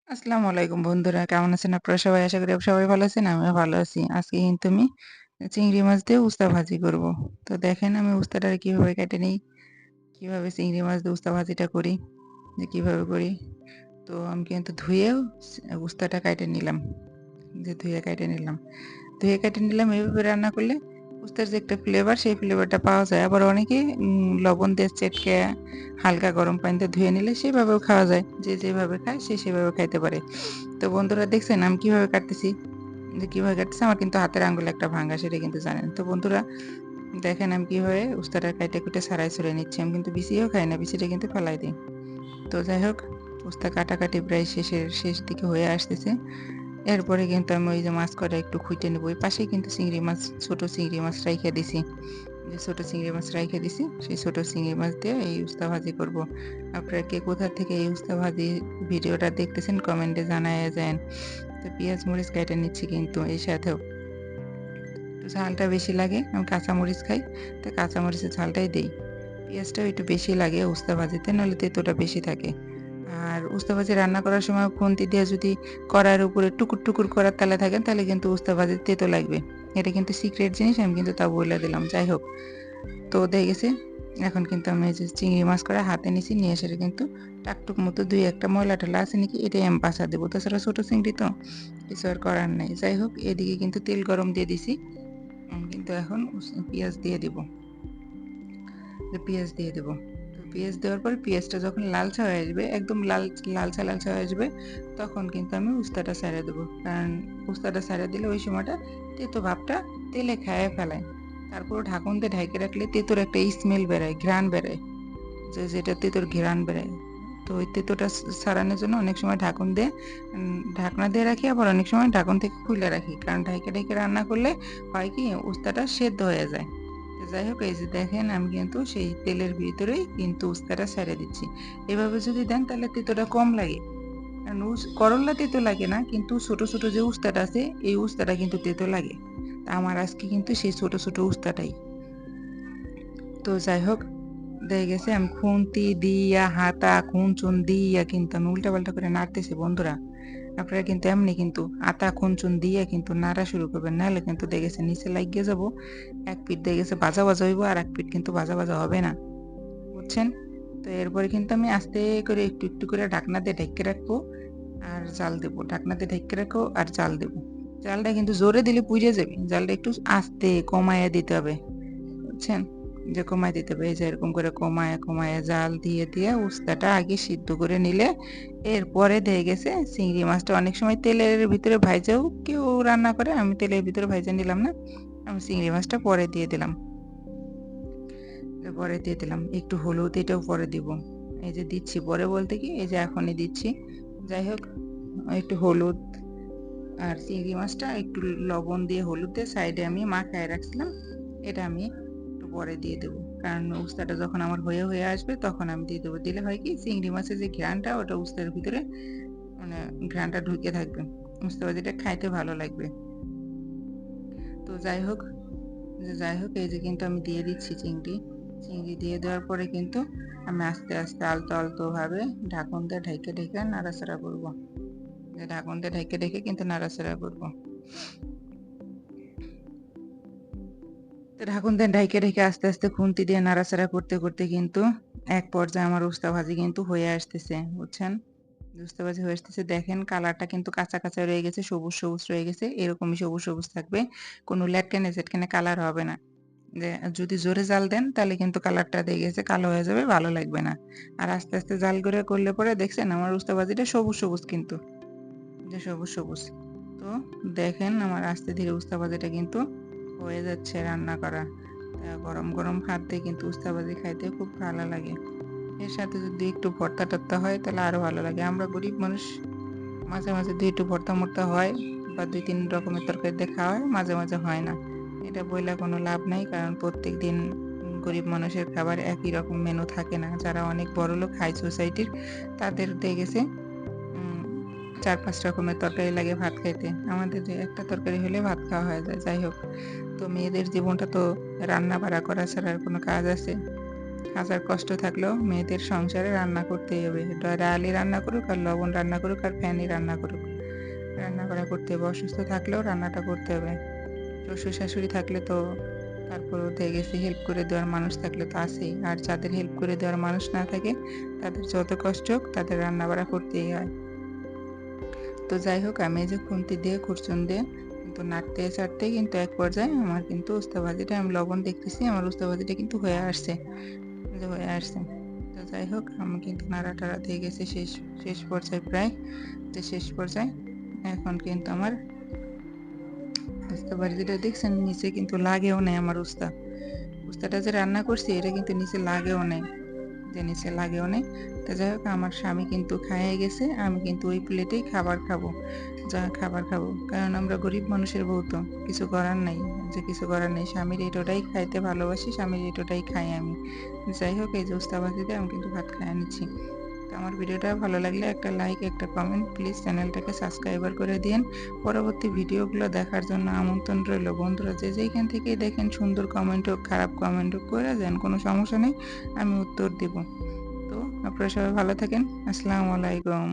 আসসালামু আলাইকুম বন্ধুরা। কেমন আছেন আপনারা সবাই? আশা করি সবাই ভালো আছেন। আমিও ভালো আছি। আজকে কিন্তু আমি চিংড়ি মাছ দিয়ে উস্তা ভাজি করব। তো দেখেন আমি উস্তাটা কিভাবে কেটে নেই, কিভাবে চিংড়ি মাছ দিয়ে উস্তা ভাজিটা করি, কিভাবে করি। তো আমি কিন্তু ধুয়েও উস্তাটা কেটে নিলাম। ধুয়ে কেটে নিলাম। ধুয়ে কেটে নিলাম এভাবে রান্না করলে উস্তার যে একটা ফ্লেভার সেই ফ্লেভারটা পাওয়া যায়। আবার অনেকে লবণ দিয়ে চেটকে হালকা গরম পানিতে ধুয়ে নিলে সেভাবেও খাওয়া যায়। যে যেভাবে খায় সে সেভাবে খাইতে পারে। তো বন্ধুরা দেখছেন আমি কিভাবে কাটতেছি? কিভাবে কাটতেছি আমার কিন্তু হাতের আঙ্গুল একটা ভাঙা সেটা কিন্তু জানেন। তো বন্ধুরা দেখেন আমি কিভাবে উস্তাটা কাইটে কুইটে ছাড়াই ছুড়ে নিচ্ছি। আমি কিন্তু বিছিয়েও খাই না, বিচিটা কিন্তু ফেলাই দেই। তো যাই হোক উস্তা কাটাকাটি প্রায় শেষ দিকে হয়ে আসতেছে। এরপরে কিন্তু আমি ওই যে মাছ কয়টা একটু খুঁটে নেব। ওই পাশেই কিন্তু চিংড়ি মাছ, ছোট চিংড়ি মাছ রাইখা দিছি। যে ছোট চিংড়ি মাছ রাইখা দিছি, সেই ছোট চিংড়ি মাছ দিয়ে এই উস্তা ভাজি করব। আপনারা কে কোথা থেকে এই উস্তা ভাজি ভিডিওটা দেখতেছেন কমেন্টে জানাইয়া যায়েন। তো পেঁয়াজ মরিচ কেটে নিচ্ছি কিন্তু এর সাথেও। একটু ঝালটা বেশি লাগে। আমি কাঁচামরিচ খাই, তাই কাঁচামরিচের ঝালটাই দেই। পেঁয়াজটাও একটু বেশি লাগে উস্তা ভাজিতে, নইলে তেঁতোটা বেশি থাকে। আর উস্তা ভাজি রান্না করার সময় খুন্তি দিয়ে যদি কড়াইয়ের উপরে টুকুর, টুকুর করার তালে থাকেন তাহলে কিন্তু উস্তা ভাজিতে তেতো লাগবে। এটা কিন্তু সিক্রেট জিনিস, আমি কিন্তু তাও বইলা দিলাম। যাই হোক, তো হয়ে গেছে। এখন কিন্তু আমি এই যে চিংড়ি মাছ করা হাতে নিছি, নিয়ে সেটা কিন্তু টাকটুক মতো ২-১ টা ময়লা টয়লা আছে নাকি এটাই আমি বাছা দেবো। তাছাড়া ছোট চিংড়ি তো কিছু আর করার নাই। যাই হোক এদিকে কিন্তু তেল গরম দিয়ে দিছি। কিন্তু এখন পেঁয়াজ দিয়ে দিব। পেঁয়াজ দিয়ে দেব। তো পেঁয়াজ দেওয়ার পর পেঁয়াজটা যখন লালচা হয়ে আসবে, একদম লালচা হয়ে আসবে, তখন কিন্তু আমি উস্তাটা ছেড়ে দেবো। কারণ উস্তাটা ছেড়ে দিলে ওই সময়টা তেতো ভাবটা তেলে খাইয়ে ফেলায়। তারপর ঢাকন দিয়ে ঢাইকে রাখলে তেঁতোর একটা স্মেল বেরোয়, ঘ্রাণ বেরোয়। যেটা তেঁতোর ঘ্রাণ বেরোয়। তো ওই তেঁতোটা ছাড়ানোর জন্য অনেক সময় ঢাকন দিয়ে ঢাকনা দিয়ে রাখি, আবার অনেক সময় ঢাকন থেকে খুলে রাখি। কারণ ঢাইকে রান্না করলে হয় কি উস্তাটা সেদ্ধ হয়ে যায়। তো যাই হোক এই যে দেখেন আমি কিন্তু সেই তেলের ভিতরেই কিন্তু উস্তাটা ছেড়ে দিচ্ছি। এভাবে যদি দেন তাহলে তেঁতোটা কম লাগে। কারণ করল্লা তেঁতো লাগে না, কিন্তু ছোট, ছোট যে উস্তাটা আছে এই উস্তাটা কিন্তু তেঁতো লাগে। তা আমার আজকে কিন্তু সেই ছোট, ছোট উস্তাটাই। তো যাই হোক দেখা গেছে আমি খুন্তি দিয়া হাতা খুনচুন দিয়া কিন্তু আমি উল্টাপাল্টা করে নাড়তেছি বন্ধুরা। আপনারা কিন্তু এমনি কিন্তু আতা খুনচুন দিয়ে কিন্তু নাড়া শুরু করবেন, নাহলে কিন্তু দেখে গেছে নিচে লাগিয়ে যাব। এক পিঠ দেখে গেছে ভাজা ভাজা হইব আর এক পিঠ কিন্তু ভাজা ভাজা হবে না, বুঝছেন? তো এরপরে কিন্তু আমি আস্তে করে একটু একটু করে ঢাকনা দিয়ে ঢেকে রাখবো আর জাল দেবো। ঢাকনা দিয়ে ঢেকে রাখবো আর জাল দেবো। জালটা কিন্তু জোরে দিলে পুড়ে যাবে, জালটা একটু আস্তে কমাইয়া দিতে হবে, বুঝছেন? যে কমায় দিতে হবে। এই যে এরকম করে কমায়া, কমায়া জাল দিয়ে, দিয়ে উস্তাটা আগে সিদ্ধ করে নিলে এরপরে দেখা গেছে চিংড়ি মাছটা অনেক সময় তেলের ভিতরে ভাইজাও কেউ রান্না করে। আমি তেলের ভিতরে ভাইজা নিলাম না। আমি চিংড়ি মাছটা পরে দিয়ে দিলাম। পরে দিয়ে দিলাম। একটু হলুদ এটাও পরে দিব। এই যে দিচ্ছি পরে বলতে কি এই যে এখনই দিচ্ছি। যাই হোক একটু হলুদ আর চিংড়ি মাছটা একটু লবণ দিয়ে হলুদ দিয়ে সাইডে আমি মাখায় রাখছিলাম। এটা আমি একটু পরে দিয়ে দেবো। কারণ উস্তাটা যখন আমার হয়ে আসবে তখন আমি দিয়ে দেবো। দিলে হয় কি চিংড়ি মাছের যে ঘ্রাণটা ওটা উস্তার ভিতরে মানে ঘ্রাণটা ঢুকে থাকবে। উস্তা ভাজিটা খাইতে ভালো লাগবে। তো যাই হোক এই যে কিন্তু আমি দিয়ে দিচ্ছি চিংড়ি। চিংড়ি দিয়ে দেওয়ার পরে কিন্তু আমি আস্তে, আস্তে আলতো, আলতো ভাবে ঢাকন দিয়ে ঢেকে নাড়াচাড়া করব। যে ঢাকন দিয়ে ঢেকে কিন্তু নাড়াচাড়া করব। তো ঢাকন দিয়ে ঢেকে আস্তে, আস্তে খুন্তি দিয়ে নাড়াচাড়া করতে, করতে কিন্তু এক পর্যায়ে আমার উস্তা ভাজি কিন্তু হয়ে আসতেছে, বুঝছেন? উস্তা ভাজি হয়ে আসতেছে দেখেন কালারটা কিন্তু কাঁচা, কাঁচা রয়ে গেছে, সবুজ, সবুজ রয়ে গেছে। এরকমই সবুজ, সবুজ থাকবে। কোনো লেটকেনে-জেটকেনে কালার হবে না। যে যদি জোরে জাল দেন তাহলে কিন্তু কালারটা দিয়ে গেছে কালো হয়ে যাবে, ভালো লাগবে না। আর আস্তে, আস্তে জাল করে করলে পরে দেখছেন আমার উস্তা ভাজিটা সবুজ, সবুজ কিন্তু। যে সবুজ, সবুজ। তো দেখেন আমার আস্তে ধীরে উস্তা ভাজিটা কিন্তু হয়ে যাচ্ছে রান্না করা। গরম, গরম ভাত দিয়ে কিন্তু উস্তা ভাজি খাইতে খুব ভালো লাগে। এর সাথে যদি একটু ভর্তা-টর্তা হয় তাহলে আরো ভালো লাগে। আমরা গরিব মানুষ, মাঝে, মাঝে ২ একটু ভর্তা-মর্তা হয় বা ২-৩ রকমের তরকারি দিয়ে খাওয়া হয়, মাঝে, মাঝে হয় না। এটা বইলা কোনো লাভ নাই। কারণ প্রত্যেকদিন গরিব মানুষের খাবার একই রকম মেনু থাকে না। যারা অনেক বড়লোক হাই সোসাইটির তাদের দিয়ে গেছে ৪-৫ রকমের তরকারি লাগে ভাত খাইতে। আমাদের যে একটা তরকারি হলে ভাত খাওয়া হয়ে যায়। যাই হোক, তো মেয়েদের জীবনটা তো রান্না-বাড়া করা ছাড়া আর কোনো কাজ আছে? হাজার কষ্ট থাকলেও মেয়েদের সংসারে রান্না করতেই হবে। ডালই রান্না করুক আর লবণ রান্না করুক আর ফ্যানই রান্না করুক, রান্না করা করতে হবে। অসুস্থ থাকলেও রান্নাটা করতে হবে। শ্বশুর শাশুড়ি থাকলে তো তারপর উঠে গেছে, হেল্প করে দেওয়ার মানুষ থাকলে তো আছেই। আর যাদের হেল্প করে দেওয়ার মানুষ না থাকে তাদের যত কষ্ট হোক তাদের রান্না বাড়া করতেই হয়। তো যাই হোক, আমি এই যে খুন্তি দিয়ে খুরচুন দিয়ে কিন্তু নাড়তে চাড়তে কিন্তু এক পর্যায়ে আমার কিন্তু উস্তা ভাজিটা, আমি লবণ দেখতেছি আমার উস্তা ভাজিটা কিন্তু হয়ে আসছে, যে হয়ে আসছে। তো যাই হোক, আমি কিন্তু নাড়া টাড়া দিয়ে গেছে শেষ শেষ পর্যায়ে, প্রায় যে শেষ পর্যায়ে। এখন কিন্তু আমার উস্তা ভাজিটা দেখছেন নিচে কিন্তু লাগেও নাই আমার উস্তাটা যে রান্না করছি এটা কিন্তু নিচে লাগেও নাই, যে নিচে লাগেও নেই। তো যাই হোক, আমার স্বামী কিন্তু খাইয়ে গেছে, আমি কিন্তু ওই প্লেটেই খাবার খাবো, যা খাবার খাবো। কারণ আমরা গরিব মানুষের বউ, তো কিছু করার নাই, যে কিছু করার নেই। স্বামীর এটোটাই খাইতে ভালোবাসি, স্বামীর এটোটাই খাই আমি। যাই হোক, এই যে উস্তা ভাজিতে আমি কিন্তু ভাত খাইয়ে নিচ্ছি। তো আমার ভিডিওটা ভালো লাগলে একটা লাইক, একটা কমেন্ট, প্লিজ চ্যানেলটাকে সাবস্ক্রাইবার করে দিন। পরবর্তী ভিডিওগুলো দেখার জন্য আমন্ত্রণ রইল। বন্ধুরা যে যেইখান থেকেই দেখেন, সুন্দর কমেন্ট হোক খারাপ কমেন্ট হোক করে দেন, কোনো সমস্যা নেই, আমি উত্তর দেব। তো আপনারা সবাই ভালো থাকেন। আসসালামু আলাইকুম।